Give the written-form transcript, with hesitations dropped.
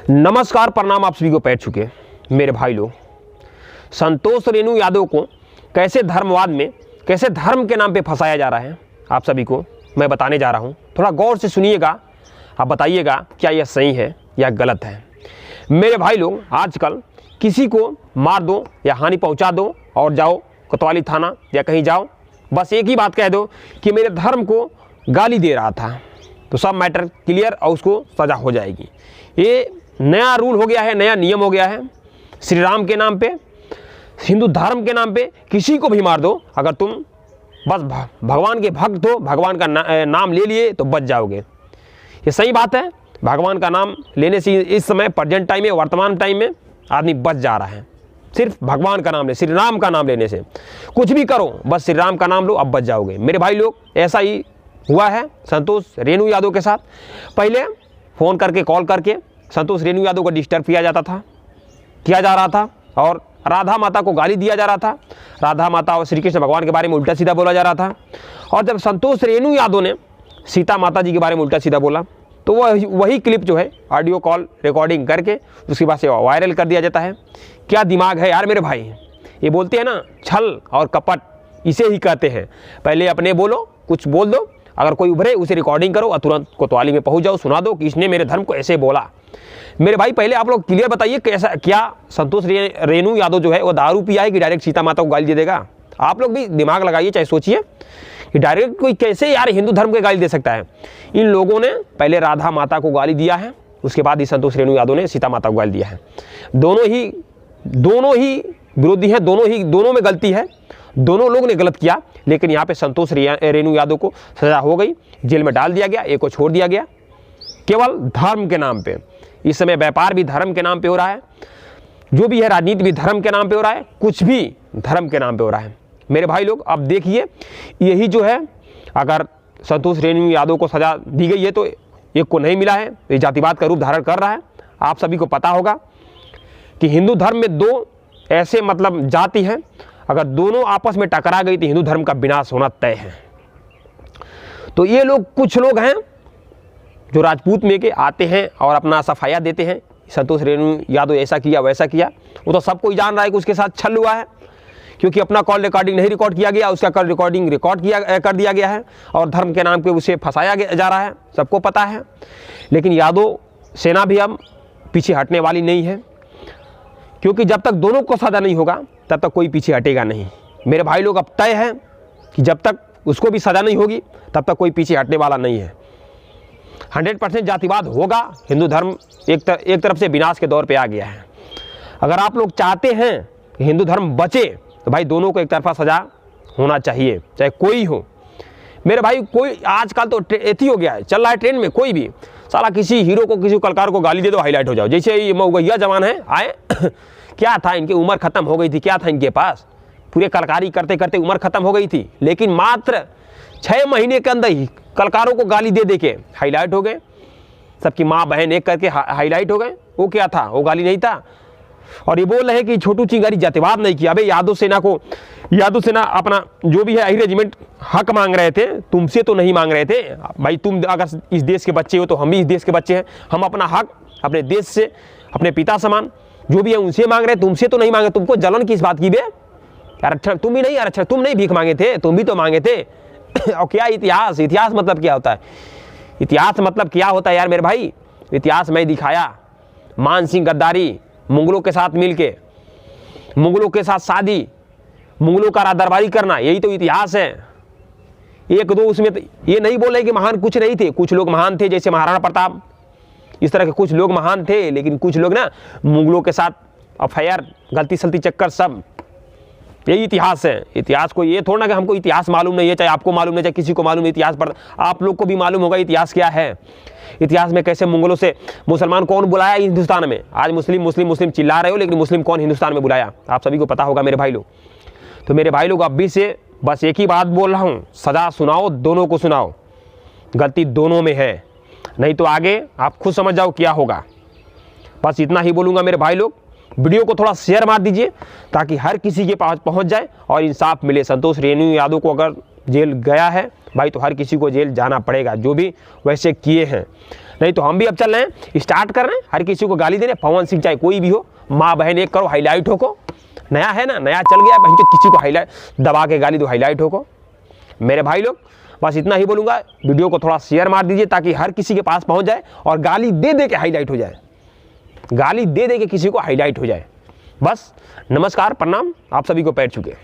नमस्कार, प्रणाम आप सभी को पैर छुके मेरे भाई लोग। संतोष रेणु यादव को कैसे धर्मवाद में, कैसे धर्म के नाम पे फंसाया जा रहा है, आप सभी को मैं बताने जा रहा हूँ। थोड़ा गौर से सुनिएगा, आप बताइएगा क्या यह सही है या गलत है। मेरे भाई लोग, आजकल किसी को मार दो या हानि पहुँचा दो और जाओ कोतवाली थाना या कहीं जाओ, बस एक ही बात कह दो कि मेरे धर्म को गाली दे रहा था, तो सब मैटर क्लियर और उसको सज़ा हो जाएगी। ये नया रूल हो गया है, नया नियम हो गया है। श्री राम के नाम पे, हिंदू धर्म के नाम पे किसी को भी मार दो, अगर तुम बस भगवान के भक्त हो, भगवान का नाम ले लिए तो बच जाओगे। ये सही बात है। भगवान का नाम लेने से इस समय प्रेजेंट टाइम में, वर्तमान टाइम में आदमी बच जा रहा है। सिर्फ भगवान का नाम ले, श्री राम का नाम लेने से कुछ भी करो, बस श्री राम का नाम लो, अब बच जाओगे। मेरे भाई लोग, ऐसा ही हुआ है संतोष रेणु यादव के साथ। पहले फ़ोन करके, कॉल करके संतोष रेणु यादव को डिस्टर्ब किया जा रहा था और राधा माता को गाली दिया जा रहा था। राधा माता और श्री कृष्ण भगवान के बारे में उल्टा सीधा बोला जा रहा था। और जब संतोष रेणु यादव ने सीता माता जी के बारे में उल्टा सीधा बोला, तो वही क्लिप जो है ऑडियो कॉल रिकॉर्डिंग करके उसके बाद से वायरल कर दिया जाता है। क्या दिमाग है यार मेरे भाई। ये बोलते हैं ना, छल और कपट, इसे ही कहते हैं। पहले अपने बोलो, कुछ बोल दो, अगर कोई उभरे उसे रिकॉर्डिंग करो और तुरंत कोतवाली में पहुंच जाओ, सुना दो कि इसने मेरे धर्म को ऐसे बोला। मेरे भाई, पहले आप लोग क्लियर बताइए, कैसा क्या संतोष रेणु यादव जो है वो दारू पिया है कि डायरेक्ट सीता माता को गाली दे देगा। आप लोग भी दिमाग लगाइए, चाहे सोचिए कि डायरेक्ट कोई कैसे यार हिंदू धर्म को गाली दे सकता है। इन लोगों ने पहले राधा माता को गाली दिया है, उसके बाद ही संतोष रेणु यादव ने सीता माता को गाली दिया है। दोनों ही विरोधी हैं, दोनों में गलती है, दोनों लोग ने गलत किया। लेकिन यहाँ पे संतोष रेणु यादव को सजा हो गई, जेल में डाल दिया गया, एक को छोड़ दिया गया, केवल धर्म के नाम पे। इस समय व्यापार भी धर्म के नाम पे हो रहा है, जो भी है राजनीति भी धर्म के नाम पे हो रहा है, कुछ भी धर्म के नाम पे हो रहा है। मेरे भाई लोग, अब देखिए, यही जो है, अगर संतोष रेणु यादव को सजा दी गई है तो एक को नहीं मिला है, ये जातिवाद का रूप धारण कर रहा है। आप सभी को पता होगा कि हिंदू धर्म में दो ऐसे मतलब जाति हैं, अगर दोनों आपस में टकरा गई तो हिंदू धर्म का विनाश होना तय है। तो ये लोग, कुछ लोग हैं जो राजपूत में के आते हैं और अपना सफाया देते हैं, संतोष रेणु यादव ऐसा किया वैसा किया। वो तो सबको ही जान रहा है कि उसके साथ छल हुआ है, क्योंकि अपना कॉल रिकॉर्डिंग नहीं रिकॉर्ड किया गया, उसका कॉल रिकॉर्डिंग रिकॉर्ड कर दिया गया है और धर्म के नाम पे उसे फंसाया जा रहा है, सबको पता है। लेकिन यादव सेना भी अब पीछे हटने वाली नहीं है, क्योंकि जब तक दोनों को सजा नहीं होगा तब तक कोई पीछे हटेगा नहीं। मेरे भाई लोग, अब तय है कि जब तक उसको भी सजा नहीं होगी तब तक कोई पीछे हटने वाला नहीं है। 100% जातिवाद होगा। हिंदू धर्म एक तरफ से विनाश के दौर पे आ गया है। अगर आप लोग चाहते हैं कि हिंदू धर्म बचे तो भाई दोनों को एक तरफा सजा होना चाहिए, चाहे कोई हो। मेरे भाई, कोई आजकल तो एथी हो गया है, चल रहा है ट्रेंड में, कोई भी साला किसी हीरो को, किसी कलाकार को गाली दे दो, हाईलाइट हो जाओ। जैसे ये मऊगैया जवान है आए क्या था, इनकी उम्र खत्म हो गई थी, क्या था इनके पास, पूरे कलाकारी करते करते उम्र खत्म हो गई थी, लेकिन मात्र 6 महीने के अंदर ही कलाकारों को गाली दे के हाईलाइट हो गए। सबकी माँ बहन एक करके हाईलाइट हो गए। वो क्या था, वो गाली नहीं था। और ये बोल रहे हैं कि छोटू चिंगारी जातिवाद नहीं किया। अबे यादव सेना अपना जो भी है आई रेजिमेंट हक मांग रहे थे, तुमसे तो नहीं मांग रहे थे भाई। तुम अगर इस देश के बच्चे हो तो हम भी इस देश के बच्चे हैं। हम अपना हक अपने देश से, अपने पिता समान जो भी है उनसे मांग रहे हैं, तुमसे तो नहीं मांगे। तुमको जलन किस बात की बे यार। अच्छा तुम ही नहीं यार, अच्छा तुम नहीं भीख मांगे थे, तुम भी तो मांगे थे। और क्या इतिहास मतलब क्या होता है? इतिहास मतलब क्या होता है यार मेरे भाई? इतिहास में दिखाया, मान सिंह गद्दारी, मुगलों के साथ मिलके, मुगलों के साथ शादी, मुगलों का दरबारी करना, यही तो इतिहास है। एक दो उसमें ये नहीं बोल रहे कि महान कुछ नहीं थे, कुछ लोग महान थे, जैसे महाराणा प्रताप, इस तरह के कुछ लोग महान थे। लेकिन कुछ लोग ना मुगलों के साथ अफेयर, गलती सलती चक्कर, सब यही इतिहास है। इतिहास को ये थोड़ा ना कि हमको इतिहास मालूम नहीं है, चाहे आपको मालूम नहीं, चाहे किसी को मालूम नहीं इतिहास पर, आप लोग को भी मालूम होगा इतिहास क्या है। इतिहास में कैसे मुगलों से मुसलमान कौन बुलाया हिंदुस्तान में। आज मुस्लिम चिल्ला रहे हो, लेकिन मुस्लिम कौन हिंदुस्तान में बुलाया आप सभी को पता होगा मेरे भाई लोग। तो मेरे भाई लोग, अभी से बस एक ही बात बोल रहा हूँ, सजा सुनाओ, दोनों को सुनाओ। गलती दोनों में है, नहीं तो आगे आप खुद समझ जाओ क्या होगा। बस इतना ही बोलूँगा मेरे भाई लोग। वीडियो को थोड़ा शेयर मार दीजिए ताकि हर किसी के पास पहुंच जाए और इंसाफ मिले। संतोष रेणु यादव को अगर जेल गया है भाई तो हर किसी को जेल जाना पड़ेगा, जो भी वैसे किए हैं। नहीं तो हम भी अब चल रहे हैं, स्टार्ट कर रहे हैं हर किसी को गाली देने। पवन सिंह चाहे कोई भी हो, माँ बहन एक करो, हाईलाइट हो को। नया है ना, नया चल गया बहन, किसी को हाईलाइट दबा के गाली दो, हाईलाइट हो को। मेरे भाई लोग बस इतना ही बोलूँगा, वीडियो को थोड़ा शेयर मार दीजिए ताकि हर किसी के पास पहुँच जाए और गाली दे दे के हाईलाइट हो जाए, गाली दे दे के किसी को हाईलाइट हो जाए। बस नमस्कार, प्रणाम, आप सभी को पैर छूके।